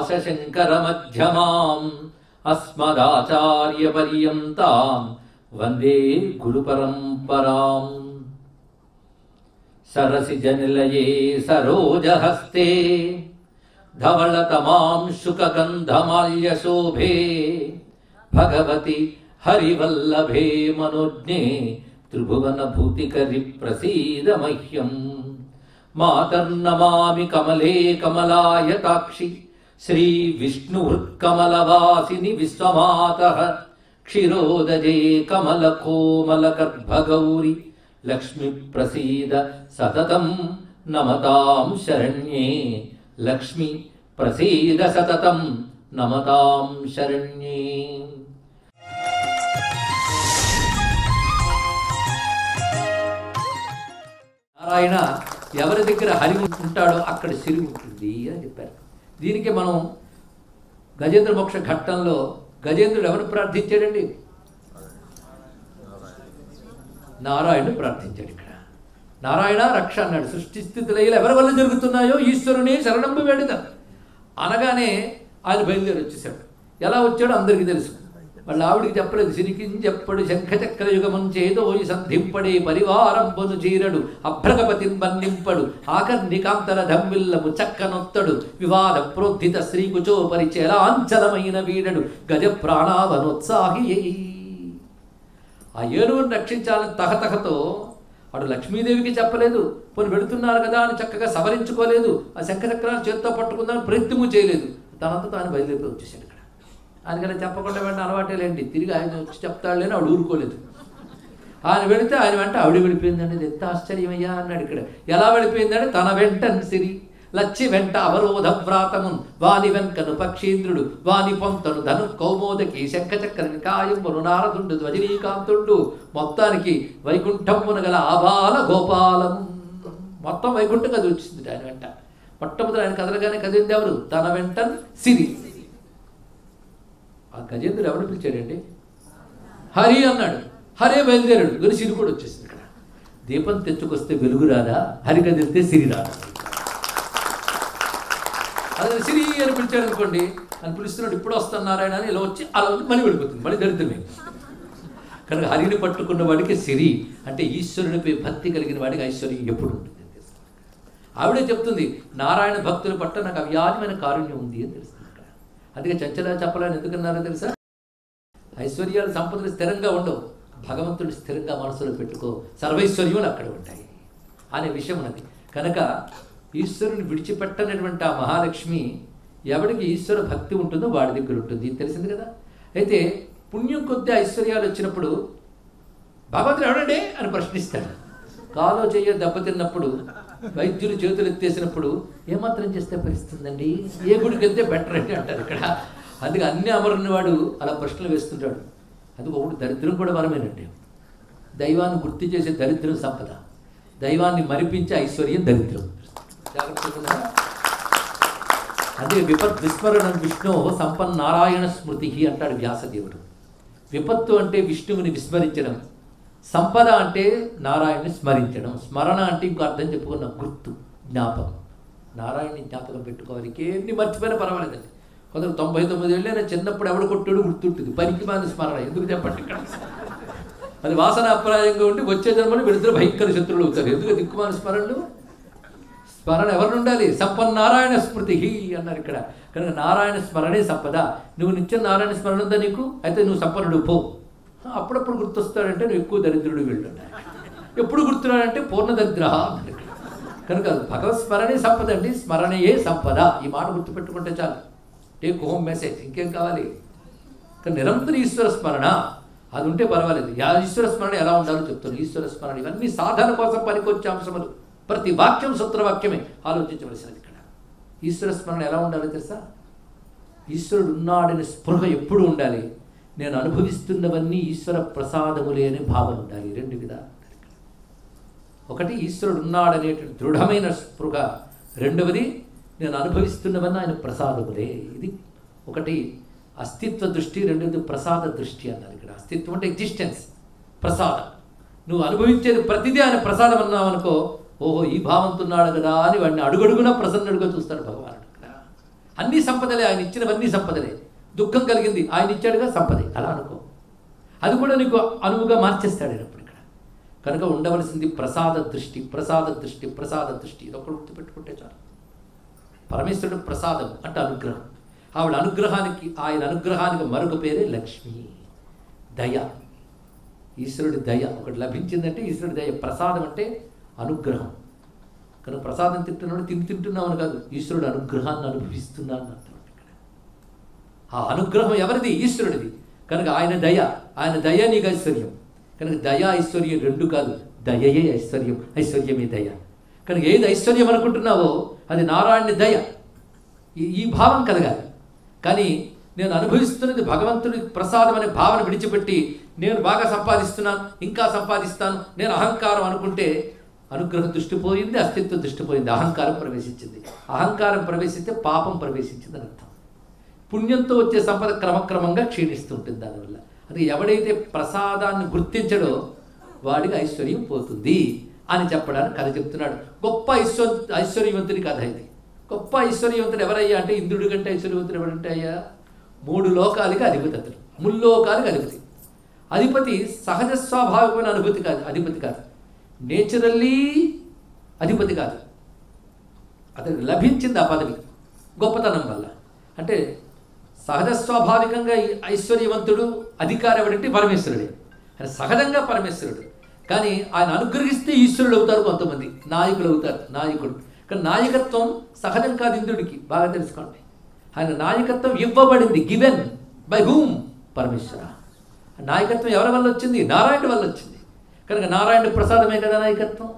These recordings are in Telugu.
వ్యాసశంకరమధ్యమాం అస్మదాచార్యపర్యంతాం వందే గురుపరంపరాం. సరసిజనిలయే సరోజహస్తే ధవళతమాం శుకగంధమాల్యశోభే భగవతి హరివల్లభే మనోజ్ఞే త్రిభువనభూతికరి ప్రసీద మహ్యం. మాతర్నమామి కమలే కమలాయతాక్షి శ్రీవిష్ణుహృత్కమలవాసిని విశ్వమాతః క్షీరోదజే కమలకోమలగర్భగౌరి లక్ష్మి ప్రసీద సతతం నమతాం శరణ్యే. లక్ష్మి ప్రసీద సతతం నమతాం శరణ్యే. నారాయణ ఎవరి దగ్గర హరి ఉంటాడో అక్కడ సిరి ఉంటుంది అని చెప్పారు. దీనికి మనం గజేంద్ర మోక్ష ఘట్టంలో గజేంద్రుడు ఎవరు ప్రార్థించాడండి? నారాయణుడు ప్రార్థించాడు. ఇక్కడ నారాయణ రక్ష అన్నాడు. సృష్టి స్థితి లయలు ఎవరి వల్ల జరుగుతున్నాయో ఈశ్వరుని శరణంబు వేడుద అనగానే ఆయన బయలుదేరి వచ్చేసాడు. ఎలా వచ్చాడో అందరికీ తెలుసు. వాళ్ళ ఆవిడికి చెప్పలేదు. సిరికించెప్పుడు శంఖచక్ర యుగమం చేదో ఈ సంధింపడే పరివారంబును చీరడు అభ్రగపతిని బంధింపడు ఆకర్ణికాంతర ధమ్మిల్లము చక్కనొత్తడు వివాద ప్రోద్ధిత శ్రీకుచో పరిచలాంచలమైన వీడడు గజ ప్రాణావనోత్సాహి. ఆ ఏనుగును రక్షించాలని తహతహతో అటు లక్ష్మీదేవికి చెప్పలేదు. పోనీ వెళుతున్నారు కదా అని చక్కగా సవరించుకోలేదు. ఆ శంఖచక్రాలు చేత్తో పట్టుకుందామని ప్రయత్నము చేయలేదు. తనంతా తాను బయలుదేరి వచ్చేసాడు. ఇక్కడ ఆయనకన్నా చెప్పకుండా వెంట అలవాటేలేండి. తిరిగి ఆయన వచ్చి చెప్తాడులేని ఆవిడ ఊరుకోలేదు. ఆయన వెళితే ఆయన వెంట ఆవిడ వెళ్ళిపోయిందండి. ఇది ఎంత ఆశ్చర్యమయ్యా అన్నాడు. ఇక్కడ ఎలా వెళ్ళిపోయిందంటే తన వెంట సిరి లచ్చి వెంట అవరోధ వ్రాతమున్ వాని వెంకను పక్షీంద్రుడు వాని పొంతను ధను కౌమోదకి శంఖచక్ర నికాయంబును నారదుండు రజనీకాంతుడు మొత్తానికి వైకుంఠమున గల ఆబాల గోపాలము మొత్తం వైకుంఠం కది వచ్చింది ఆయన వెంట. మొట్టమొదటి ఆయన కదలగానే కదిలింది ఎవరు? తన వెంట సిరి. ఆ గజేంద్రుడు ఎవరు పిలిచాడండి? హరి అన్నాడు. హరే బయలుదేరాడు. గురి సిరి కూడా వచ్చేసింది. ఇక్కడ దీపం తెచ్చుకొస్తే వెలుగు రాదా? హరి కదిలితే సిరి రాదా? అదే సిరి అని పిలిచాడు అనుకోండి, అని పిలుస్తున్నాడు ఇప్పుడు వస్తాను నారాయణ అని ఇలా వచ్చి అలా మళ్ళీ వెళ్ళిపోతుంది. మళ్ళీ దరిద్రమే. కనుక హరిని పట్టుకున్న వాడికి సిరి అంటే ఈశ్వరునిపై భక్తి కలిగిన వాడికి ఐశ్వర్యం ఎప్పుడు ఉంటుంది. ఆవిడే చెప్తుంది నారాయణ భక్తుల పట్ల నాకు అవ్యాజమైన కారుణ్యం ఉంది అని తెలుస్తుంది. ఇక్కడ అందుకే చంచలా చెప్పాలని ఎందుకన్నారో తెలుసా? ఐశ్వర్యాలు సంపదలు స్థిరంగా ఉండవు. భగవంతుడు స్థిరంగా మనసులో పెట్టుకో సర్వైశ్వర్యాలు అక్కడ ఉంటాయి అనే విషయం ఉన్నది. కనుక ఈశ్వరుని విడిచిపెట్టనటువంటి ఆ మహాలక్ష్మి ఎవడికి ఈశ్వర భక్తి ఉంటుందో వాడి దగ్గర ఉంటుంది. తెలిసింది కదా. అయితే పుణ్యం కొద్ది ఐశ్వర్యాలు వచ్చినప్పుడు భగవంతుడు ఎవడండి అని ప్రశ్నిస్తాడు. కాలో చెయ్య దెబ్బతిన్నప్పుడు వైద్యులు చేతులు ఎత్తేసినప్పుడు ఏమాత్రం చేస్తే పరిస్తుందండి, ఏ గుడికి వెళ్తే బెటర్ అంటే అంటారు ఇక్కడ. అందుకే అన్ని అమరుని వాడు అలా ప్రశ్నలు వేస్తుంటాడు. అది ఒకటి దరిద్రం కూడా వరమేనండి. దైవాన్ని గుర్తు చేసే దరిద్రం సంపద, దైవాన్ని మరిపించే ఐశ్వర్యం దరిద్రం. జాగ్రత్తగా అదే విపత్ విస్మరణం విష్ణు సంపన్నారాయణ స్మృతి అంటాడు వ్యాసదేవుడు. విపత్తు అంటే విష్ణువుని విస్మరించడం, సంపద అంటే నారాయణని స్మరించడం. స్మరణ అంటే ఇంకో అర్థం చెప్పుకున్నాం, గుర్తు, జ్ఞాపకం. నారాయణని జ్ఞాపకం పెట్టుకోవాలి. ఎన్ని మర్చిపోయినా పర్వాలేదండి. కొందరు 99 ఏళ్ళైనా చిన్నప్పుడు ఎవడు కొట్టాడు గుర్తుంటుంది. పనికి మాది స్మరణ ఎందుకు చెప్పండి. ఇక్కడ అది వాసనాప్రాయంగా ఉండి వచ్చే జన్మలు వీళ్ళిద్దరు భయంకర శత్రువులు అవుతారు. ఎందుకు దిక్కుమాల స్మరణలు? స్మరణ ఎవరిని ఉండాలి? సంపన్నారాయణ స్మృతి అన్నారు ఇక్కడ. కనుక నారాయణ స్మరణే సంపద. నువ్వు నిత్యం నారాయణ స్మరణ ఉందా నీకు? అయితే నువ్వు సంపన్నుడు పో. అప్పుడప్పుడు గుర్తొస్తాడంటే నువ్వు ఎక్కువ దరిద్రుడు వెళ్తున్నావు. ఎప్పుడు గుర్తున్నాడంటే పూర్ణ దరిద్ర అన్నారు. కనుక భగవత్ స్మరణే సంపద అండి. స్మరణయే సంపద. ఈ మాట గుర్తుపెట్టుకుంటే చాలు. Take home message. ఇంకేం కావాలి? కానీ నిరంతర ఈశ్వర స్మరణ అది ఉంటే పర్వాలేదు. ఈశ్వర స్మరణ ఎలా ఉండాలో చెప్తాను. ఈశ్వర స్మరణ ఇవన్నీ సాధన కోసం పనికొచ్చే అంశములు. ప్రతి వాక్యం సూత్రవాక్యమే ఆలోచించవలసినది. ఇక్కడ ఈశ్వర స్మరణ ఎలా ఉండాలో తెలుసా? ఈశ్వరుడు ఉన్నాడని స్పృహ ఎప్పుడు ఉండాలి. నేను అనుభవిస్తున్నవన్నీ ఈశ్వర ప్రసాదములే అనే భావన ఉండాలి. రెండు విధాలు. ఒకటి ఈశ్వరుడు ఉన్నాడనేటువంటి దృఢమైన స్పృహ. రెండవది నేను అనుభవిస్తున్నవన్నీ ఆయన ప్రసాదములే. ఇది ఒకటి అస్తిత్వ దృష్టి, రెండవది ప్రసాద దృష్టి అన్నారు. ఇక్కడ అస్తిత్వం అంటే ఎగ్జిస్టెన్స్, ప్రసాదం. నువ్వు అనుభవించేది ప్రతిదీ ఆయన ప్రసాదం అన్నావు అనుకో, ఓహో ఈ భావంతో ఉన్నాడు కదా అని వాడిని అడుగడుగునా ప్రసన్నుడిగా చూస్తాడు భగవానుడు. అన్ని సంపదలే, ఆయన ఇచ్చినవన్నీ సంపదలే. దుఃఖం కలిగింది, ఆయన ఇచ్చాడుగా సంపదే, అలా అనుకో. అది కూడా నీకు అనువుగా మార్చేస్తాడు అప్పుడు ఇక్కడ. కనుక ఉండవలసింది ప్రసాద దృష్టి, ప్రసాద దృష్టి, ప్రసాద దృష్టి. ఇది ఒకటి గుర్తుపెట్టుకుంటే చాలు. పరమేశ్వరుడు ప్రసాదం అంటే అనుగ్రహం. ఆవిడ అనుగ్రహానికి, ఆయన అనుగ్రహానికి మరొక పేరే లక్ష్మి, దయ. ఈశ్వరుడి దయ ఒకటి లభించిందంటే ఈశ్వరుడి దయ. ప్రసాదం అంటే అనుగ్రహం. కనుక ప్రసాదం తింటున్నాడు తింటున్నామని కాదు, ఈశ్వరుడు అనుగ్రహాన్ని అనుభవిస్తున్నాను అర్థం. ఆ అనుగ్రహం ఎవరిది? ఈశ్వరుడిది. కనుక ఆయన దయ, ఆయన దయ నీకు ఐశ్వర్యం. కనుక దయ ఐశ్వర్యం రెండు కాదు, దయయే ఐశ్వర్యం, ఐశ్వర్యమే దయ. కనుక ఏది ఐశ్వర్యం అనుకుంటున్నావో అది నారాయణ దయ. ఈ భావం కలగాలి. కానీ నేను అనుభవిస్తున్నది భగవంతుడి ప్రసాదం అనే భావన విడిచిపెట్టి నేను బాగా సంపాదిస్తున్నాను, ఇంకా సంపాదిస్తాను, నేను అహంకారం అనుకుంటే అనుగ్రహం దృష్టి పోయింది, అస్తిత్వం దృష్టి పోయింది, అహంకారం ప్రవేశించింది. అహంకారం ప్రవేశిస్తే పాపం ప్రవేశించింది అని అర్థం. పుణ్యంతో వచ్చే సంపద క్రమక్రమంగా క్షీణిస్తుంటుంది దానివల్ల. అది ఎవడైతే ప్రసాదాన్ని గుర్తించడో వాడికి ఐశ్వర్యం పోతుంది అని చెప్పడానికి కథ చెప్తున్నాడు. గొప్ప ఐశ్వర్యవంతుడి కథ ఇది. గొప్ప ఐశ్వర్యవంతుడు ఎవరయ్యా అంటే ఇంద్రుడి కంటే ఐశ్వర్యవంతుడు ఎవరంటే అయ్యా 3 లోకాలకి అధిపతి అతడు, ముల్లోకాలకి అధిపతి. అధిపతి సహజ స్వాభావికమైన అనుభూతి కాదు, అధిపతి కాదు, నేచురల్లీ అధిపతి కాదు. అతనికి లభించింది ఆ పదవి గొప్పతనం వల్ల. అంటే సహజ స్వాభావికంగా ఐశ్వర్యవంతుడు అధికారి ఎవడంటే పరమేశ్వరుడే. ఆయన సహజంగా పరమేశ్వరుడు. కానీ ఆయన అనుగ్రహిస్తే ఈశ్వరుడు అవుతారు, కొంతమంది నాయకులు అవుతారు, నాయకుడు. కానీ నాయకత్వం సహజం కాదు ఇంద్రుడికి, బాగా తెలుసుకోండి. ఆయన నాయకత్వం ఇవ్వబడింది, గివెన్ బై హూమ్? పరమేశ్వర. నాయకత్వం ఎవరి వల్ల వచ్చింది? నారాయణుడి వల్ల వచ్చింది. కనుక నారాయణుడి ప్రసాదమే కదా నాయకత్వం.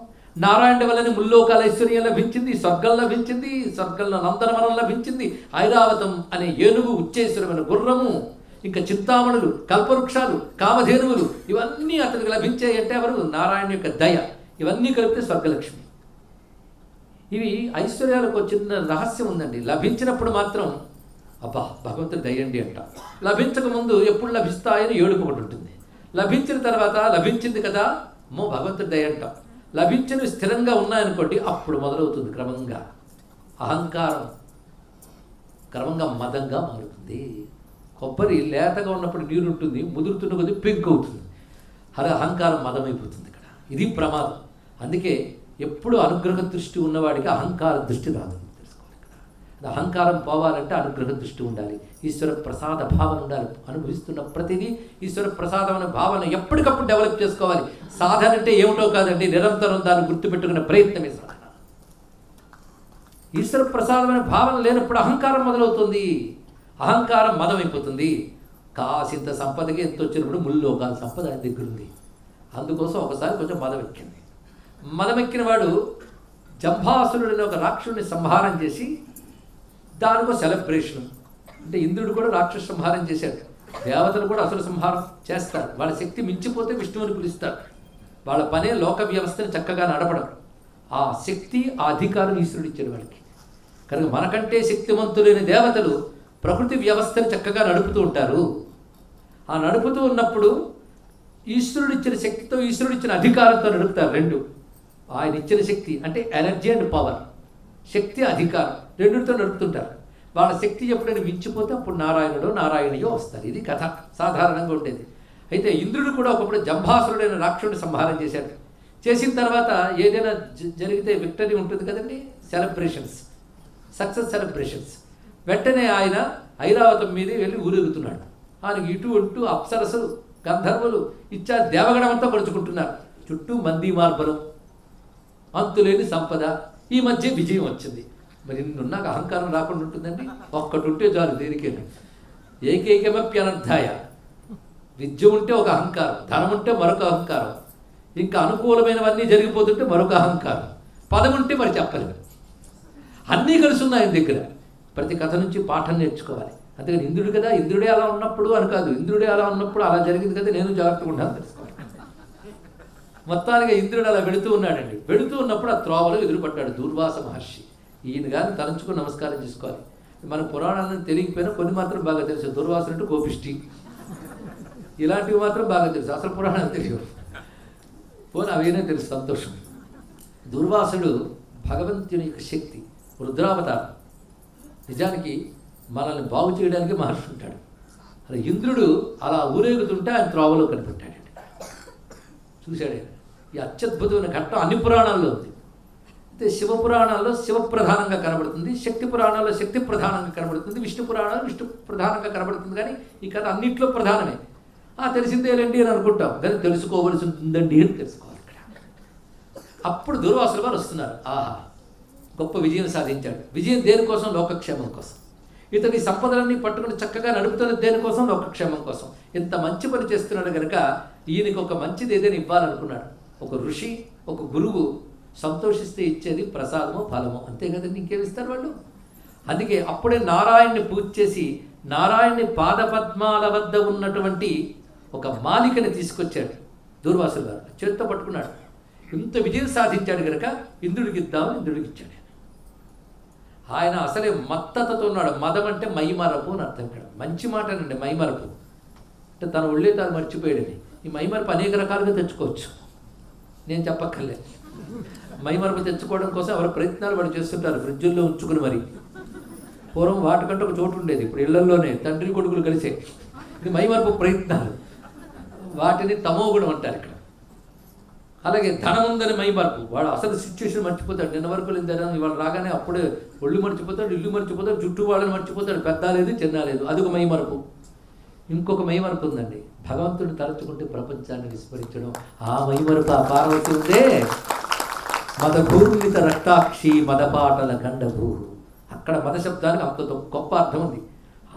నారాయణుడి వల్లనే ముల్లోకాల ఐశ్వర్యం లభించింది, స్వర్గం లభించింది, స్వర్గంలో నందనవనం లభించింది, ఐరావతం అనే ఏనుగు, ఉచ్చేశ్వరమైన గుర్రము, ఇంకా చింతామణులు, కల్పవృక్షాలు, కామధేనువులు, ఇవన్నీ అతనికి లభించాయంటే ఎవరు? నారాయణ యొక్క దయ. ఇవన్నీ కలిపితే స్వర్గలక్ష్మి. ఇవి ఐశ్వర్యాలకు చిన్న రహస్యం ఉందండి. లభించినప్పుడు మాత్రం అబ్బా భగవంతుడి దయండి అంట. లభించక ముందు ఎప్పుడు లభిస్తాయని ఏడుపు ఒకటి ఉంటుంది. లభించిన తర్వాత లభించింది కదా అమ్మో భగవంతుడి దయ అంట. లభించినవి స్థిరంగా ఉన్నాయనుకోండి, అప్పుడు మొదలవుతుంది క్రమంగా అహంకారం, క్రమంగా మదంగా మారుతుంది. కొబ్బరి లేతగా ఉన్నప్పుడు నీరు ఉంటుంది, ముదురుతున్న కొద్దీ పెంకు అవుతుంది. అలా అహంకారం మదమైపోతుంది ఇక్కడ. ఇది ప్రమాదం. అందుకే ఎప్పుడు అనుగ్రహ దృష్టి ఉన్నవాడికి అహంకార దృష్టి రాదు, తెలుసుకోవాలి. ఇక్కడ అహంకారం పోవాలంటే అనుగ్రహ దృష్టి ఉండాలి, ఈశ్వర ప్రసాద భావన ఉండాలి. అనుభవిస్తున్న ప్రతిదీ ఈశ్వర ప్రసాదం అనే భావన ఎప్పటికప్పుడు డెవలప్ చేసుకోవాలి. సాధన అంటే ఏమిటో కాదండి, నిరంతరం దాన్ని గుర్తుపెట్టుకునే ప్రయత్నమే సాధన. ఈశ్వర ప్రసాదమైన భావన లేనప్పుడు అహంకారం మొదలవుతుంది, అహంకారం మదమైపోతుంది. కాసింత సంపదకి ఎంత వచ్చినప్పుడు ముల్లోకాల సంపద ఆయన దగ్గర ఉంది. అందుకోసం ఒకసారి కొంచెం మదం ఎక్కింది. మదమెక్కిన వాడు జంభాసురుడిని ఒక రాక్షసుడిని సంహారం చేసి దానికో సెలబ్రేషన్. అంటే ఇంద్రుడు కూడా రాక్షస సంహారం చేశాడు, దేవతలు కూడా అసుర సంహారం చేస్తారు. వాళ్ళ శక్తి మించిపోతే విష్ణువుని పిలుస్తారు. వాళ్ళ పనే లోక వ్యవస్థని చక్కగా నడపడం. ఆ శక్తి, ఆ అధికారం ఈశ్వరుడు ఇచ్చాడు వాళ్ళకి. కనుక మనకంటే శక్తివంతులైన దేవతలు ప్రకృతి వ్యవస్థని చక్కగా నడుపుతూ ఉంటారు. ఆ నడుపుతూ ఉన్నప్పుడు ఈశ్వరుడు ఇచ్చిన శక్తితో, ఈశ్వరుడు ఇచ్చిన అధికారంతో నడుపుతారు. రెండు, ఆయన ఇచ్చిన శక్తి అంటే ఎనర్జీ అండ్ పవర్, శక్తి అధికారం రెండుతో నడుపుతుంటారు. వాళ్ళ శక్తి ఎప్పుడైనా మించిపోతే అప్పుడు నారాయణుడో నారాయణియో వస్తారు. ఇది కథ సాధారణంగా ఉండేది. అయితే ఇంద్రుడు కూడా ఒకప్పుడు జంభాసురుడైన రాక్షసుడిని సంహారం చేశాడు. చేసిన తర్వాత ఏదైనా జరిగితే విక్టరీ ఉంటుంది కదండి, సెలబ్రేషన్స్, సక్సెస్ సెలబ్రేషన్స్. వెంటనే ఆయన ఐరావతం మీద వెళ్ళి ఊరేగుతున్నాడు. ఆయనకు ఇటు అటు అప్సరసలు, గంధర్వులు ఇత్యాది దేవగణం అంతా పరుచుకుంటున్నారు. చుట్టూ మంది మార్బలం, అంతులేని సంపద. ఈ మధ్య విజయం వచ్చింది. మరి ఇన్నున్నాక అహంకారం రాకుండా ఉంటుందండి? ఒక్కటి ఉంటే చాలు దేనికైనా. ఏకైకమప్యనర్థాయ. విద్య ఉంటే ఒక అహంకారం, ధనం ఉంటే మరొక అహంకారం, ఇంకా అనుకూలమైనవన్నీ జరిగిపోతుంటే మరొక అహంకారం, పదం ఉంటే మరి చెప్పలేదు. అన్నీ కలిసి ఉన్నాయి ఆయన దగ్గర. ప్రతి కథ నుంచి పాఠం నేర్చుకోవాలి. అందుకని ఇంద్రుడు కదా, ఇంద్రుడే అలా ఉన్నప్పుడు అని కాదు, ఇంద్రుడే అలా ఉన్నప్పుడు అలా జరిగింది కదా, నేను జాగ్రత్తగా ఉంటాను తెలుసుకోవాలి. మొత్తానికి ఇంద్రుడు అలా వెళుతూ ఉన్నాడండి. వెళుతూ ఉన్నప్పుడు ఆ త్రోవలో ఎదురుపడ్డాడు దూర్వాస మహర్షి. ఈయన కానీ తలంచుకుని నమస్కారం చేసుకోవాలి. మన పురాణాలను తెలియకపోయినా కొన్ని మాత్రం బాగా తెలుసు. దుర్వాసుడు అంటే కోపిష్టి, ఇలాంటివి మాత్రం బాగా తెలుసు. అసలు పురాణాలు తెలియవు, పోనీ అవేనే తెలుసు, సంతోషం. దుర్వాసుడు భగవంతుని యొక్క శక్తి, రుద్రావతారం. నిజానికి మనల్ని బాగు చేయడానికి మహర్షి ఉంటాడు. అలా ఇంద్రుడు అలా ఊరేగుతుంటే ఆయన త్రోవలో కనిపెట్టాడండి. చూశాడు ఆయన. ఈ అత్యద్భుతమైన ఘట్టం అన్ని పురాణాల్లో ఉంది. అయితే శివ పురాణాల్లో శివ ప్రధానంగా కనబడుతుంది, శక్తి పురాణాల్లో శక్తి ప్రధానంగా కనబడుతుంది, విష్ణు పురాణాల్లో విష్ణు ప్రధానంగా కనబడుతుంది. కానీ ఈ కథ అన్నింటిలో ప్రధానమే. తెలిసిందేలేండి అని అనుకుంటాం, కానీ తెలుసుకోవలసి ఉంటుందండి అని తెలుసుకోవాలి ఇక్కడ. అప్పుడు దుర్వాసుల వారు వస్తున్నారు. ఆహా, గొప్ప విజయం సాధించాడు. విజయం దేనికోసం? లోకక్షేమం కోసం. ఇతని సంపదలన్నీ పట్టుకుని చక్కగా నడుపుతున్న దేనికోసం? లోకక్షేమం కోసం. ఇంత మంచి పని చేస్తున్నాడు కనుక ఈయనకి ఒక మంచిది ఏదైనా ఇవ్వాలనుకున్నాడు. ఒక ఋషి, ఒక గురువు సంతోషిస్తే ఇచ్చేది ప్రసాదమో ఫలమో, అంతే కదండి, ఇంకేమిస్తారు వాళ్ళు. అందుకే అప్పుడే నారాయణ్ణి పూజ చేసి నారాయణ్ణి పాదపద్మాల వద్ద ఉన్నటువంటి ఒక మాలికని తీసుకొచ్చాడు దూర్వాసులు గారు. చేత్తో పట్టుకున్నాడు. ఇంత విజయం సాధించాడు కనుక ఇంద్రుడికి ఇద్దామని ఇంద్రుడికి ఇచ్చాడు. ఆయన అసలే మత్తతతో ఉన్నాడు. మదం అంటే మైమరపు అని అర్థం. ఇక్కడ మంచి మాటనండి మైమరపు అంటే తన ఒళ్ళే తాను మర్చిపోయాడని. ఈ మైమరపు అనేక రకాలుగా తెచ్చుకోవచ్చు, నేను చెప్పక్కర్లేదు. మైమరపు తెచ్చుకోవడం కోసం ఎవరు ప్రయత్నాలు వాడు చేస్తుంటారు, ఫ్రిడ్జుల్లో ఉంచుకుని. మరి పూర్వం వాటికంటే ఒక చోటు ఉండేది, ఇప్పుడు ఇళ్లలోనే తండ్రి కొడుకులు కలిసే. ఇది మైమరపు ప్రయత్నాలు, వాటిని తమోగుణం అంటారు ఇక్కడ. అలాగే ధనం ఉందని మైమరపు, వాడు అసలు సిచ్యువేషన్ మర్చిపోతాడు. నిన్న వరకు లేదు ఇవాళ రాగానే అప్పుడే ఒళ్ళు మర్చిపోతాడు, ఇల్లు మర్చిపోతాడు, చుట్టూ వాళ్ళని మర్చిపోతాడు. పెద్ద లేదు చిన్న లేదు, అదొక మైమరపు. ఇంకొక మైమరపు ఉందండి, భగవంతుడిని తలుచుకుంటే ప్రపంచాన్ని విస్మరించడం. ఆ మైమరపు ఆ పార్వతి ఉందే, మదభూమిత రక్తాక్షి మదపాటల గండభూ. అక్కడ మద శబ్దానికి అంత గొప్ప అర్థం ఉంది.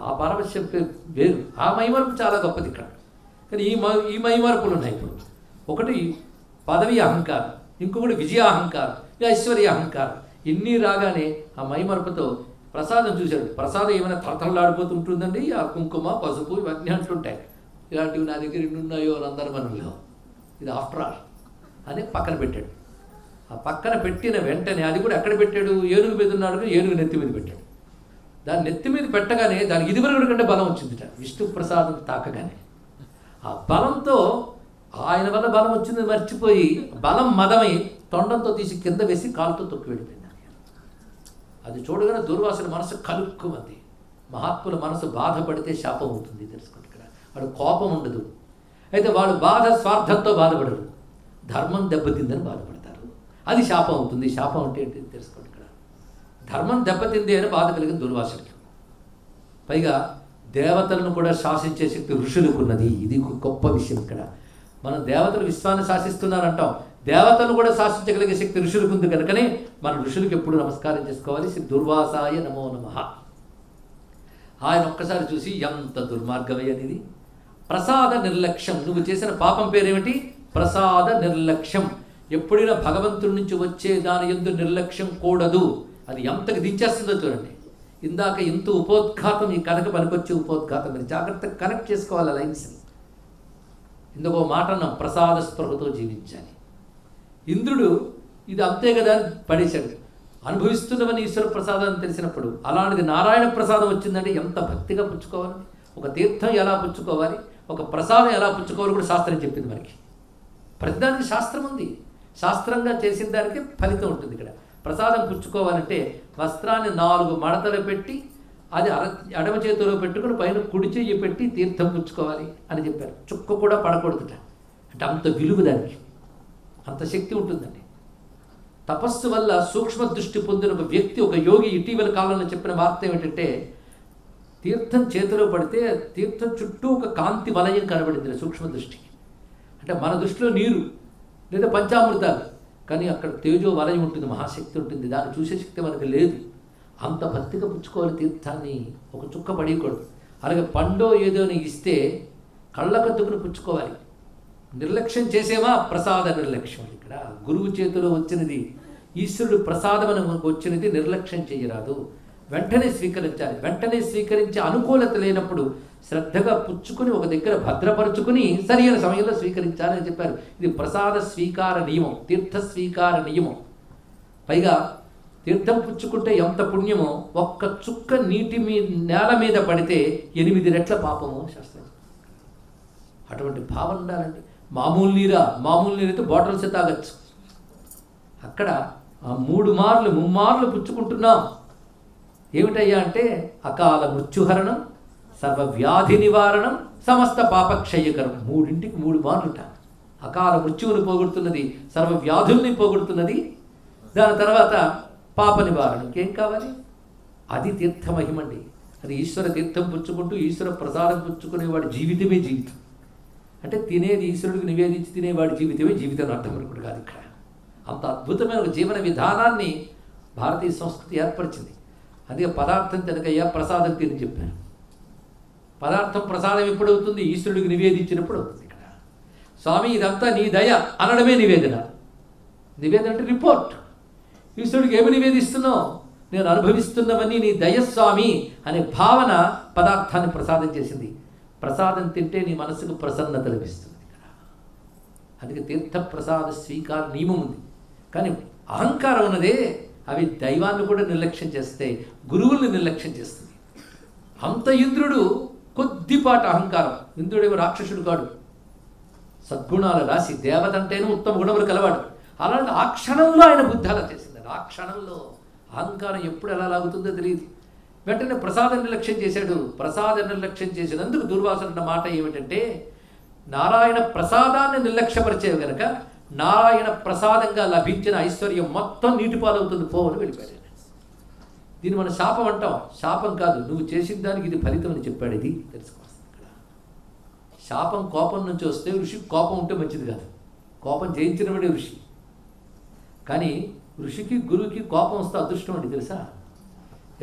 ఆ పారవశ్యం వేరు, ఆ మైమరపు చాలా గొప్పది ఇక్కడ. కానీ ఈ మైమరపులు ఉన్నాయి. ఇప్పుడు ఒకటి పదవి అహంకారం, ఇంకొకటి విజయ అహంకారం, ఐశ్వర్య అహంకారం. ఇన్ని రాగానే ఆ మైమరపుతో ప్రసాదం చూశాడు. ప్రసాదం ఏమైనా తలతలలాడిపోతుంటుందండి. ఆ కుంకుమ పసుపు ఇవన్నీ అంటుంటాయి. ఇలాంటివి నా దగ్గర ఎన్ని ఉన్నాయో అని అందరు మనలో, ఇది ఆఫ్టర్ ఆల్ అని పక్కన పెట్టాడు. ఆ పక్కన పెట్టిన వెంటనే అది కూడా ఎక్కడ పెట్టాడు? ఏనుగు మీద ఉన్నాడు, ఏనుగు నెత్తి మీద పెట్టాడు. దాని నెత్తి మీద పెట్టగానే దానికి ఇదివరకు కంటే బలం వచ్చిందిట. విష్ణు ప్రసాదం తాకగానే ఆ బలంతో ఆయన వల్ల బలం వచ్చింది మర్చిపోయి బలం మదమై తొండంతో తీసి కింద వేసి కాలుతో తొక్కి వెళ్ళిపోయింది. అది చూడగానే దుర్వాసుల మనసు కలుక్కుమంది. మహాత్ముల మనసు బాధపడితే శాపం అవుతుంది తెలుసుకోండి. ఇక్కడ వాడు కోపం ఉండదు. అయితే వాళ్ళు బాధ స్వార్థంతో బాధపడరు, ధర్మం దెబ్బతిందని బాధపడతారు. అది శాపం అవుతుంది. శాపం అంటే ఏంటి తెలుసుకోండి. ఇక్కడ ధర్మం దెబ్బతింది అని బాధ కలిగిన దుర్వాసుడికి. పైగా దేవతలను కూడా శాసించే శక్తి ఋషులకు ఉన్నది. ఇది గొప్ప విషయం. ఇక్కడ మనం దేవతలు విశ్వాన్ని శాసిస్తున్నారంటాం, దేవతలు కూడా శాసించగలిగే శక్తి ఋషులకు ఉంది కనుకనే మన ఋషులకు ఎప్పుడు నమస్కారం చేసుకోవాలి. శ్రీ దుర్వాసాయ నమో నమః. ఆయన ఒక్కసారి చూసి ఎంత దుర్మార్గమయ్యనిది, ప్రసాద నిర్లక్ష్యం. నువ్వు చేసిన పాపం పేరేమిటి? ప్రసాద నిర్లక్ష్యం. ఎప్పుడైనా భగవంతుడి నుంచి వచ్చే దాని యందు నిర్లక్ష్యం కూడదు. అది ఎంతకు దించేస్తుందో చూడండి. ఇందాక ఇంత ఉపోద్ఘాతం, ఈ కథకు పనికొచ్చే ఉపోద్ఘాతం. మీరు జాగ్రత్తగా కనెక్ట్ చేసుకోవాలి లైన్స్ని. ఇందుకో మాట అన్నాం, ప్రసాద స్పృహతో జీవించాలి. ఇంద్రుడు ఇది అంతే కదా అని పడేశాడు. అనుభవిస్తున్నవని ఈశ్వర ప్రసాదం తెలిసినప్పుడు అలాంటిది నారాయణ ప్రసాదం వచ్చిందంటే ఎంత భక్తిగా పుచ్చుకోవాలి. ఒక తీర్థం ఎలా పుచ్చుకోవాలి, ఒక ప్రసాదం ఎలా పుచ్చుకోవాలి కూడా శాస్త్రం చెప్పింది మనకి. ప్రతిదానికి శాస్త్రం ఉంది. శాస్త్రంగా చేసిన దానికి ఫలితం ఉంటుంది. ఇక్కడ ప్రసాదం పుచ్చుకోవాలంటే వస్త్రాన్ని 4 మడతలు పెట్టి అది ఎడమ చేతిలో పెట్టుకుని పైన కుడి చెయ్యి పెట్టి తీర్థం పుచ్చుకోవాలి అని చెప్పారు. చుక్క కూడా పడకూడదుట. అంటే అంత విలువ దానికి, అంత శక్తి ఉంటుందండి. తపస్సు వల్ల సూక్ష్మ దృష్టి పొందిన ఒక వ్యక్తి, ఒక యోగి ఇటీవల కాలంలో చెప్పిన వార్త ఏమిటంటే, తీర్థం చేతిలో పడితే తీర్థం చుట్టూ ఒక కాంతి వలయం కనబడింది సూక్ష్మ దృష్టికి. అంటే మన దృష్టిలో నీరు లేదా పంచామృతాలు, కానీ అక్కడ తేజో వలయం ఉంటుంది, మహాశక్తి ఉంటుంది. దాన్ని చూసే శక్తి మనకు లేదు. అంత భక్తిగా పుచ్చుకోవాలి తీర్థాన్ని, ఒక చుక్క పడేయకూడదు. అలాగే పండో ఏదో ఇస్తే కళ్ళకద్దుకుని పుచ్చుకోవాలి. నిర్లక్ష్యం చేసేమా ప్రసాద నిర్లక్ష్యం. ఇక్కడ గురువు చేతిలో వచ్చినది, ఈశ్వరుడు ప్రసాదం అని మనకు వచ్చినది నిర్లక్ష్యం చేయరాదు. వెంటనే స్వీకరించాలి. వెంటనే స్వీకరించే అనుకూలత లేనప్పుడు శ్రద్ధగా పుచ్చుకుని ఒక దగ్గర భద్రపరుచుకుని సరైన సమయంలో స్వీకరించాలని చెప్పారు. ఇది ప్రసాద స్వీకార నియమం, తీర్థ స్వీకార నియమం. పైగా తీర్థం పుచ్చుకుంటే ఎంత పుణ్యమో, ఒక్క చుక్క నీటి నేల మీద పడితే 8 రెట్ల పాపము శాస్త్రం. అటువంటి భావన ఉండాలండి. మామూలు నీరైతే బాటిల్స్ తాగచ్చు. అక్కడ 3 మార్లు 3 మార్లు పుచ్చుకుంటున్నాం. ఏమిటయ్యా అంటే అకాల మృత్యుహరణం, సర్వవ్యాధి నివారణం, సమస్త పాపక్షయకరం. 3ంటికి 3 మార్లుట. అకాల మృత్యువుని పోగొడుతున్నది, సర్వవ్యాధుల్ని పోగొడుతున్నది, దాని తర్వాత పాప నివారణ. ఇంకేం కావాలి? అది తీర్థ మహిమండి. అది ఈశ్వర తీర్థం పుచ్చుకుంటూ ఈశ్వర ప్రసాదం పుచ్చుకునేవాడి జీవితమే జీవితం. అంటే తినేది ఈశ్వరుడికి నివేదించి తినేవాడి జీవితమే జీవితం అర్థం అనుకుంటు కాదు. ఇక్కడ అంత అద్భుతమైన ఒక జీవన విధానాన్ని భారతీయ సంస్కృతి ఏర్పరిచింది. అందుకే పదార్థం తినకయ్యా ప్రసాదం తిని చెప్పాను. పదార్థం ప్రసాదం ఎప్పుడవుతుంది? ఈశ్వరుడికి నివేదించినప్పుడు అవుతుంది. ఇక్కడ స్వామి ఇదంతా నీ దయ అనడమే నివేదన. నివేదన అంటే రిపోర్ట్. ఈశ్వరుడికి ఏమి నివేదిస్తున్నావు? నేను అనుభవిస్తున్నవన్నీ నీ దయస్వామి అనే భావన పదార్థాన్ని ప్రసాదం చేసింది. ప్రసాదం తింటే నీ మనసుకు ప్రసన్నత లభిస్తుంది. అందుకే తీర్థ ప్రసాద స్వీకార నియమం ఉంది. కానీ అహంకారం ఉన్నదే, అవి దైవాన్ని కూడా నిర్లక్ష్యం చేస్తాయి, గురువుల్ని నిర్లక్ష్యం చేస్తుంది. అంత ఇంద్రుడు కొద్దిపాటి అహంకారం. ఇంద్రుడేమో రాక్షసుడు కాడు, సద్గుణాల రాశి, దేవత అంటేనే ఉత్తమ గుణములు కలవాడు. అలాంటి ఆ క్షణంలో ఆయన బుద్ధి అలా చేసింది. ఆ క్షణంలో అహంకారం ఎప్పుడు ఎలా లాగుతుందో తెలియదు. వెంటనే ప్రసాద నిర్లక్ష్యం చేశాడు. ప్రసాద నిర్లక్ష్యం చేసినందుకు దుర్వాసుడు మాట ఏమిటంటే, నారాయణ ప్రసాదాన్ని నిర్లక్ష్యపరిచేవి కనుక నారాయణ ప్రసాదంగా లభించిన ఐశ్వర్యం మొత్తం నీటిపాలవుతుంది పోవని వెళ్ళిపోయాడు. దీన్ని మనం శాపం అంటాం. శాపం కాదు, నువ్వు చేసిన దానికి ఇది ఫలితం అని చెప్పాడు. ఇది తెలుసుకోవాలి. ఇక్కడ శాపం కోపం నుంచి వస్తే, ఋషికి కోపం ఉంటే మంచిది కాదు. కోపం జయించినవాడే ఋషి. కానీ ఋషికి గురువుకి కోపం వస్తే అదృష్టం అండి, తెలుసా?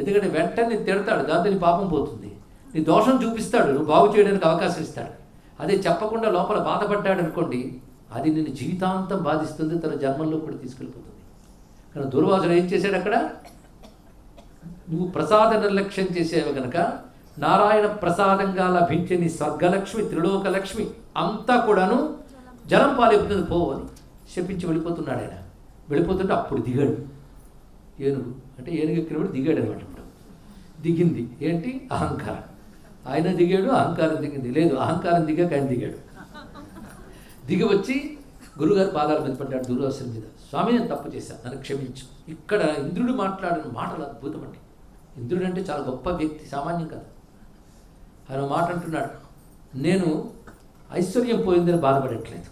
ఎందుకంటే వెంటనే తిడతాడు, దాంతో నీ పాపం పోతుంది. నీ దోషం చూపిస్తాడు, నువ్వు బాగు చేయడానికి అవకాశం ఇస్తాడు. అదే చెప్పకుండా లోపల బాధపడ్డాడు అనుకోండి, అది నిన్ను జీవితాంతం బాధిస్తుంది, తన జన్మల్లో కూడా తీసుకెళ్ళిపోతుంది. కానీ దుర్వాసుడు ఏం చేశాడు అక్కడ? నువ్వు ప్రసాద నిర్లక్ష్యం చేసేవి కనుక నారాయణ ప్రసాదంగా లభించే నీ స్వర్గలక్ష్మి, త్రిలోకలక్ష్మి అంతా కూడాను జలం పాలైపోతుంది పోవని శపించి వెళ్ళిపోతున్నాడు. ఆయన వెళ్ళిపోతుంటే అప్పుడు దిగాడు ఏనుగు. అంటే ఏనుగు ఎక్కినప్పుడు దిగాడు అనమాట. ఇప్పుడు దిగింది ఏంటి? అహంకారం. ఆయన దిగాడు, అహంకారం దిగింది. లేదు, అహంకారం దిగాక ఆయన దిగాడు. దిగి వచ్చి గురుగారు పాదాల మీద పడ్డాడు, దుర్వాసుని మీద. స్వామి, నేను తప్పు చేశాను, నన్ను క్షమించు. ఇక్కడ ఇంద్రుడు మాట్లాడిన మాటలు అద్భుతం అండి. ఇంద్రుడు అంటే చాలా గొప్ప వ్యక్తి, సామాన్యం కాదు. ఆయన మాట అంటున్నాడు, నేను ఐశ్వర్యం పోయిందని బాధపడట్లేదు,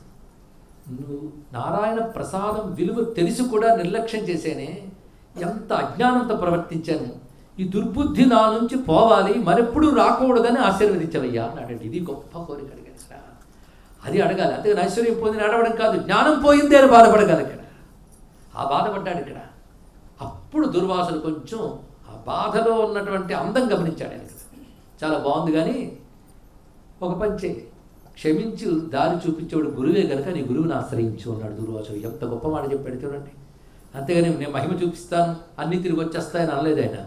నువ్వు నారాయణ ప్రసాదం విలువ తెలిసి కూడా నిర్లక్ష్యం చేసేనే, ఎంత అజ్ఞానంతో ప్రవర్తించాను, ఈ దుర్బుద్ధి నా నుంచి పోవాలి, మరెప్పుడు రాకూడదని ఆశీర్వదించవయ్యా అన్నాడు. ఇది గొప్ప కోరిక అడిగాడు. అది అడగాలి. అంతే ఐశ్వర్యం పోయిందని అడగడం కాదు, జ్ఞానం పోయింది అని బాధపడగాలి. ఇక్కడ ఆ బాధపడ్డాడు. ఇక్కడ అప్పుడు దుర్వాసుడు కొంచెం ఆ బాధలో ఉన్నటువంటి అందం గమనించాడు. ఆయన చాలా బాగుంది, కానీ ఒక పంచే క్షమించి దారి చూపించేవాడు గురువే కనుక నీ గురువుని ఆశ్రయించు అన్నాడు దుర్వాసుడు. ఎంత గొప్ప మాట చెప్పాడు చూడండి. అంతేగాని నేను మహిమ చూపిస్తాను అన్నీ తిరిగి వచ్చేస్తాయని అనలేదు ఆయన.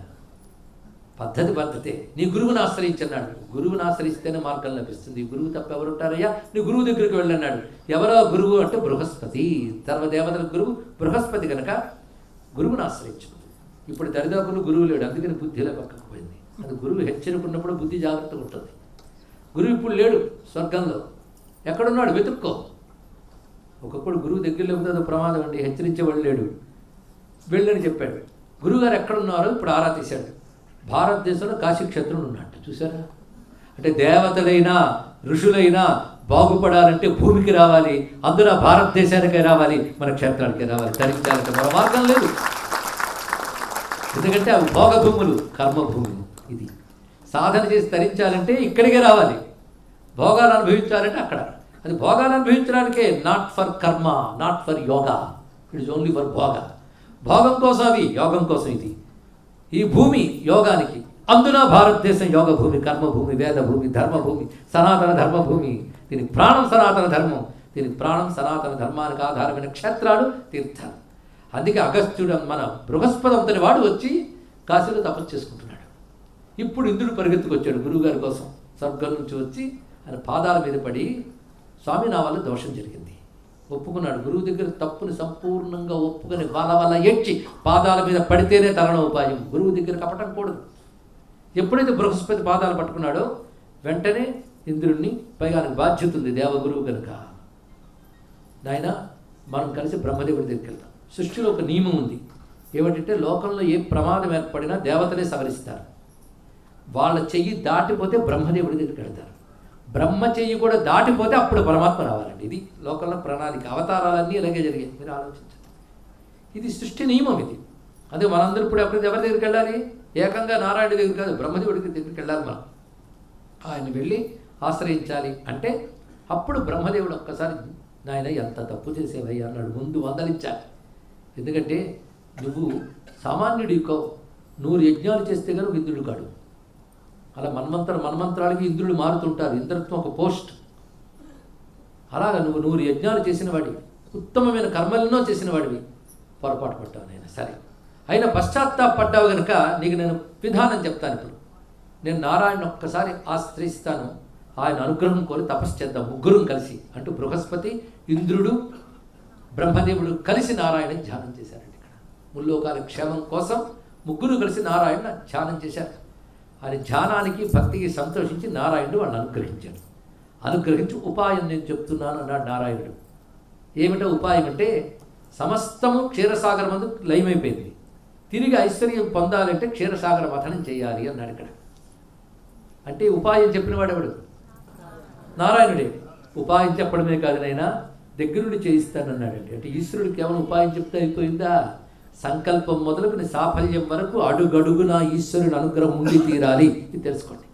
పద్ధతే. నీ గురువుని ఆశ్రయించన్నాడు. గురువుని ఆశ్రయిస్తేనే మార్గం లభిస్తుంది. గురువు తప్ప ఎవరుంటారయ్యా? నీ గురువు దగ్గరికి వెళ్ళన్నాడు. ఎవరో గురువు అంటే బృహస్పతి, సర్వదేవతల గురువు బృహస్పతి కనుక గురువుని ఆశ్రయించు. ఇప్పుడు దరిదాపులు గురువు లేడు, అందుకని బుద్ధిలో పక్కకు పోయింది. అది గురువు హెచ్చరికున్నప్పుడు బుద్ధి జాగ్రత్తగా ఉంటుంది. గురువు ఇప్పుడు లేడు స్వర్గంలో, ఎక్కడున్నాడు వెతుక్కో. ఒకప్పుడు గురువు దగ్గరలో ఉందో ప్రమాదం అండి, హెచ్చరించేవాడు లేడు. వెళ్ళని చెప్పాడు. గురువుగారు ఎక్కడున్నారో ఇప్పుడు ఆరా తీశాడు. భారతదేశంలో కాశీక్షేత్రుడు ఉన్నట్టు చూసారా? అంటే దేవతలైనా ఋషులైనా బాగుపడాలంటే భూమికి రావాలి, అందులో భారతదేశానికే రావాలి, మన క్షేత్రానికే రావాలి. తరించాలంటే మన మార్గం లేదు. ఎందుకంటే అవి భోగభూములు, కర్మభూములు. ఇది సాధన చేసి తరించాలంటే ఇక్కడికే రావాలి. భోగాలు అనుభవించాలంటే అక్కడ. అది భోగాలు అనుభవించడానికే, నాట్ ఫర్ కర్మ, not for yoga. It is only for భోగ. భోగం కోసం అవి, యోగం కోసం ఇది. ఈ భూమి యోగానికి, అందున భారతదేశం యోగ భూమి, కర్మభూమి, వేదభూమి, ధర్మభూమి, సనాతన ధర్మభూమి. దీనికి ప్రాణం సనాతన ధర్మం, దీనికి ప్రాణం సనాతన ధర్మానికి ఆధారమైన క్షేత్రాలు, తీర్థాలు. అందుకే అగస్త్యుడు మన బృహస్పతి అంతని వాడు వచ్చి కాశీలో తపస్సు చేసుకుంటున్నాడు. ఇప్పుడు ఇంద్రుడు పరిగెత్తుకొచ్చాడు గురువుగారి కోసం. స్వర్గం నుంచి వచ్చి ఆయన పాదాల మీద పడి, స్వామి నా వల్ల దోషం జరిగింది ఒప్పుకున్నాడు. గురువు దగ్గర తప్పుని సంపూర్ణంగా ఒప్పుకొని వల ఏడ్చి పాదాల మీద పడితేనే తరణ ఉపాయం. గురువు దగ్గర కపటం కూడదు. ఎప్పుడైతే బృహస్పతి పాదాలు పట్టుకున్నాడో వెంటనే ఇంద్రుడిని, పైగా ఆయనకు బాధ్యత ఉంది దేవగురువు కనుక, నాయన మనం కలిసి బ్రహ్మదేవుడి దగ్గరికి వెళ్తాం. సృష్టిలో ఒక నియమం ఉంది, ఏమిటంటే లోకంలో ఏ ప్రమాదం ఏర్పడినా దేవతలే సవరిస్తారు. వాళ్ళ చెయ్యి దాటిపోతే బ్రహ్మదేవుడి దగ్గరికి వెళ్తారు. బ్రహ్మ చెయ్యి కూడా దాటిపోతే అప్పుడు పరమాత్మ రావాలండి. ఇది లోకంలో ప్రణాళిక. అవతారాలన్నీ ఇలాగే జరిగాయి. మీరు ఆలోచించండి. ఇది సృష్టి నియమం ఇది. అదే మనందరూ ఇప్పుడు ఎప్పుడు ఎవరి దగ్గరికి వెళ్ళాలి? ఏకంగా నారాయణ దగ్గర కాదు, బ్రహ్మదేవుడికి దగ్గరికి వెళ్ళాలి. మనం ఆయన వెళ్ళి ఆశ్రయించాలి. అంటే అప్పుడు బ్రహ్మదేవుడు ఒక్కసారి నాయన ఎంత తప్పు చేసేవయ్యా అన్నాడు. ముందు వందలించాలి. ఎందుకంటే నువ్వు సామాన్యుడి కావు, 100 యజ్ఞాలు చేస్తే కానీ ఇంద్రుడు కాడు. అలా మన్మంత్రాలకి ఇంద్రుడు మారుతుంటారు. ఇంద్రత్వం ఒక పోస్ట్. అలాగా నువ్వు 100 యజ్ఞాలు చేసిన వాడివి, ఉత్తమమైన కర్మలెన్నో చేసిన వాడివి, పొరపాటు పడ్డావు నాయన. సరే, అయినా పశ్చాత్తాపడ్డావు కనుక నీకు నేను విధానం చెప్తాను. ఇప్పుడు నేను నారాయణ ఒక్కసారి ఆశ్రయిస్తాను, ఆయన అనుగ్రహం కోరి తపస్సు చేద్దాం ముగ్గురం కలిసి అంటూ బృహస్పతి, ఇంద్రుడు, బ్రహ్మదేవుడు కలిసి నారాయణ ధ్యానం చేశారండి. ఇక్కడ ముల్లోకాల క్షేమం కోసం ముగ్గురు కలిసి నారాయణ ధ్యానం చేశారు. ఆయన ధ్యానానికి భక్తికి సంతోషించి నారాయణుడు వాళ్ళని అనుగ్రహించాడు. అనుగ్రహించి ఉపాయం నేను చెప్తున్నాను అన్నాడు నారాయణుడు. ఏమిటో ఉపాయం అంటే, సమస్తము క్షీరసాగర మందు లయమైపోయింది, తిరిగి ఐశ్వర్యం పొందాలంటే క్షీరసాగర మథనం చేయాలి అన్నాడు ఇక్కడ. అంటే ఉపాయం చెప్పిన వాడెవడు? నారాయణుడే. ఉపాయం చెప్పడమే కాదు నైనా దగ్గరుండి చేయిస్తానన్నాడండి. అంటే ఈశ్వరుడు కేవలం ఉపాయం చెప్తే అయిపోయిందా? సంకల్పం మొదలుకుని సాఫల్యం వరకు అడుగడుగునా ఈశ్వరుడు అనుగ్రహం ఉండి తీరాలి. ఇది తెలుసుకోండి.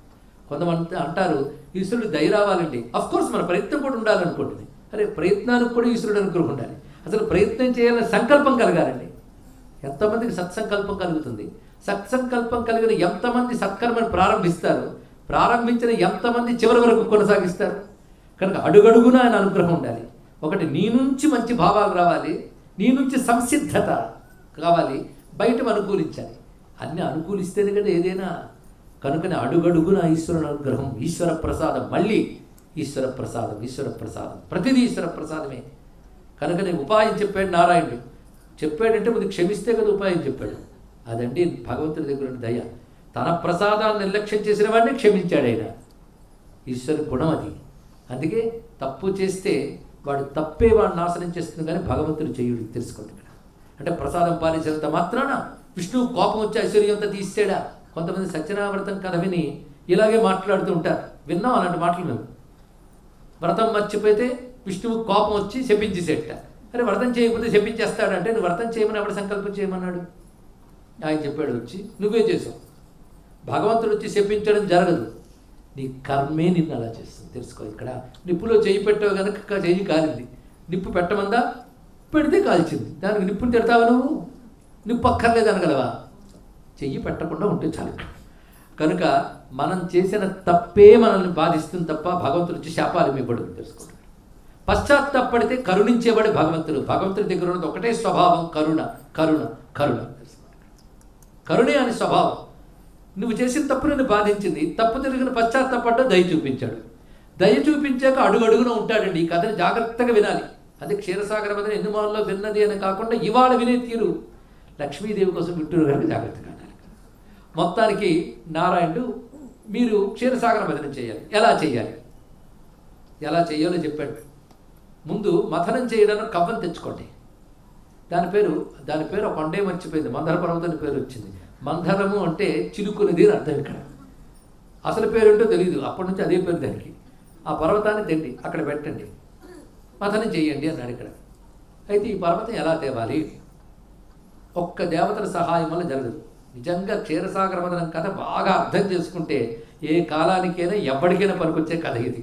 కొంతమంది అంటారు ఈశ్వరుడు దయ రావాలండి. అఫ్కోర్స్ మన ప్రయత్నం కూడా ఉండాలనుకుంటుంది. అరే ప్రయత్నానికి కూడా ఈశ్వరుడు అనుగ్రహం ఉండాలి. అసలు ప్రయత్నం చేయాలని సంకల్పం కలగాలండి. ఎంతమందికి సత్సంకల్పం కలుగుతుంది? సత్సంకల్పం కలిగిన ఎంతమంది సత్కర్మను ప్రారంభిస్తారు? ప్రారంభించిన ఎంతమంది చివరి వరకు కొనసాగిస్తారు? కనుక అడుగడుగునా ఆయన అనుగ్రహం ఉండాలి. ఒకటి, నీ నుంచి మంచి భావాలు రావాలి, నీ నుంచి సంసిద్ధత కావాలి, బయట అనుకూలించాలి. అన్నీ అనుకూలిస్తేనే కదా ఏదైనా. కనుకనే అడుగడుగున ఈశ్వరుని అనుగ్రహం, ఈశ్వర ప్రసాదం. మళ్ళీ ఈశ్వర ప్రసాదం, ఈశ్వర ప్రసాదం, ప్రతిదీ ఈశ్వర ప్రసాదమే. కనుకనే ఉపాయం చెప్పాడు నారాయణుడు. చెప్పాడంటే ముందు క్షమిస్తే కదా ఉపాయం చెప్పాడు. అదండి భగవంతుడి దగ్గర ఉన్న దయ. తన ప్రసాదాన్ని నిర్లక్ష్యం చేసిన వాడిని క్షమించాడు ఆయన. ఈశ్వరు గుణం అది. అందుకే తప్పు చేస్తే వాడు తప్పే వాడు నాశనం చేస్తుంది, కానీ భగవంతుడు చేయుడు. తెలుసుకోండి ఇక్కడ. అంటే ప్రసాదం పాలించినంత మాత్రాన విష్ణువు కోపం వచ్చి ఐశ్వర్యం అంతా తీసాడా? కొంతమంది సత్యనావ్రతం కథ విని ఇలాగే మాట్లాడుతూ ఉంటారు. విన్నాం అలాంటి మాటలు మేము. వ్రతం మర్చిపోతే విష్ణువు కోపం వచ్చి శపించేసేట. అరే వ్రతం చేయకపోతే శపించేస్తాడంటే, నువ్వు వ్రతం చేయమని ఎవడు సంకల్పం చేయమన్నాడు? ఆయన చెప్పాడు, వచ్చి నువ్వే చేసావు. భగవంతుడు వచ్చి శపించడం జరగదు, నీ కర్మే నిన్ను అలా చేస్తుంది. తెలుసుకో. ఇక్కడ నిప్పులో చెయ్యి పెట్టావు కనుక చెయ్యి కాలింది. నిప్పు పెట్టమందా? పెడితే కాల్చింది. దానికి నిప్పుని తిడతావా నువ్వు? నిప్పు అక్కర్లేదు అనగలవా? చెయ్యి పెట్టకుండా ఉంటే చాలు. కనుక మనం చేసిన తప్పే మనల్ని బాధిస్తుంది తప్ప భగవంతుడు వచ్చి శాపాలు ఇవ్వబడదు. తెలుసుకోండి. పశ్చాత్తాపడితే కరుణించేవాడు భగవంతుడు. భగవంతుడి దగ్గర ఉన్నది ఒకటే స్వభావం, కరుణ, కరుణ, కరుణ. కరుణే అని స్వభావం. నువ్వు చేసిన తప్పు నిన్ను బాధించింది, తప్పు తిరిగిన పశ్చాత్తాపడ్డా దయ చూపించాడు. దయ చూపించాక అడుగడుగున ఉంటాడండి. ఈ కథని జాగ్రత్తగా వినాలి. అది క్షీరసాగర మథనం ఎన్ని మార్లో విన్నది అని కాకుండా ఇవాళ వినే తీరు లక్ష్మీదేవి కోసం వింటున్నారు కనుక జాగ్రత్తగా వినాలి. మొత్తానికి నారాయణుడు మీరు క్షీరసాగర మథనం చేయాలి. ఎలా చేయాలి, ఎలా చేయాలో చెప్పాడు. ముందు మథనం చేయడానికి కవ్వం తెచ్చుకోండి. దాని పేరు ఒక కొండే మర్చిపోయింది, మందర పర్వతం పేరు వచ్చింది. మందరము అంటే చిలుకునేది అని అర్థం. ఇక్కడ అసలు పేరు ఏంటో తెలియదు, అప్పటి నుంచి అదే పేరు దానికి. ఆ పర్వతాన్ని తెండి అక్కడ పెట్టండి, మథనం చేయండి అన్నాడు ఇక్కడ. అయితే ఈ పర్వతం ఎలా తేవాలి? ఒక్క దేవతల సహాయం వల్ల జరగదు. నిజంగా క్షీరసాగర మథనం కథ బాగా అర్థం చేసుకుంటే ఏ కాలానికైనా ఎప్పటికైనా పనికొచ్చే కథ ఇది.